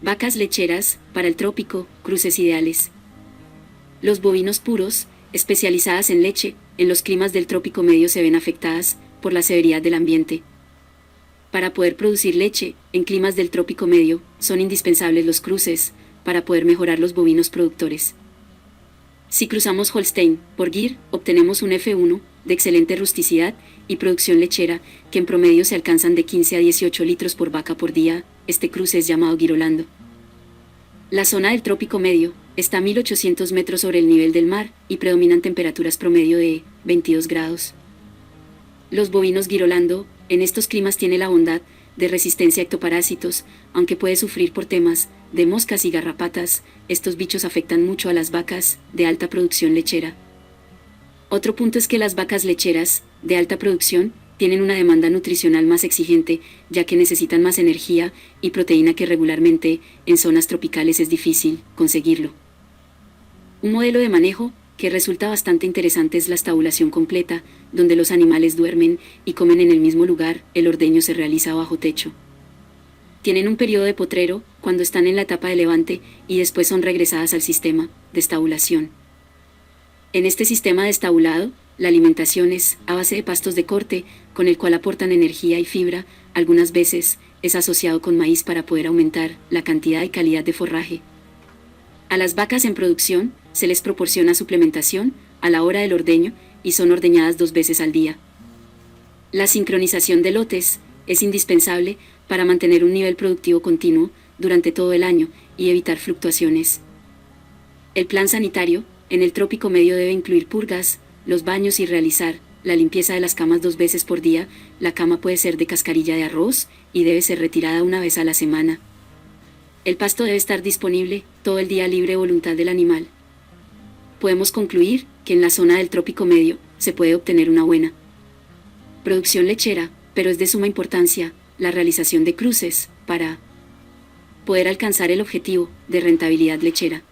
Vacas lecheras, para el trópico, cruces ideales. Los bovinos puros, especializadas en leche, en los climas del trópico medio se ven afectadas por la severidad del ambiente. Para poder producir leche, en climas del trópico medio, son indispensables los cruces, para poder mejorar los bovinos productores. Si cruzamos Holstein por Gyr, obtenemos un F1, de excelente rusticidad y producción lechera, que en promedio se alcanzan de 15 a 18 litros por vaca por día. Este cruce es llamado Girolando. La zona del trópico medio está a 1800 metros sobre el nivel del mar y predominan temperaturas promedio de 22 grados. Los bovinos Girolando, en estos climas tiene la bondad de resistencia a ectoparásitos, aunque puede sufrir por temas de moscas y garrapatas. Estos bichos afectan mucho a las vacas de alta producción lechera. Otro punto es que las vacas lecheras, de alta producción, tienen una demanda nutricional más exigente, ya que necesitan más energía y proteína que regularmente, en zonas tropicales es difícil conseguirlo. Un modelo de manejo que resulta bastante interesante es la estabulación completa, donde los animales duermen y comen en el mismo lugar. El ordeño se realiza bajo techo. Tienen un periodo de potrero, cuando están en la etapa de levante, y después son regresadas al sistema de estabulación. En este sistema de estabulado, la alimentación es a base de pastos de corte, con el cual aportan energía y fibra. Algunas veces es asociado con maíz para poder aumentar la cantidad y calidad de forraje. A las vacas en producción se les proporciona suplementación a la hora del ordeño y son ordeñadas 2 veces al día. La sincronización de lotes es indispensable para mantener un nivel productivo continuo durante todo el año y evitar fluctuaciones. El plan sanitario en el trópico medio debe incluir purgas, los baños y realizar la limpieza de las camas 2 veces por día. La cama puede ser de cascarilla de arroz y debe ser retirada 1 vez a la semana. El pasto debe estar disponible todo el día, libre voluntad del animal. Podemos concluir que en la zona del trópico medio se puede obtener una buena producción lechera, pero es de suma importancia la realización de cruces para poder alcanzar el objetivo de rentabilidad lechera.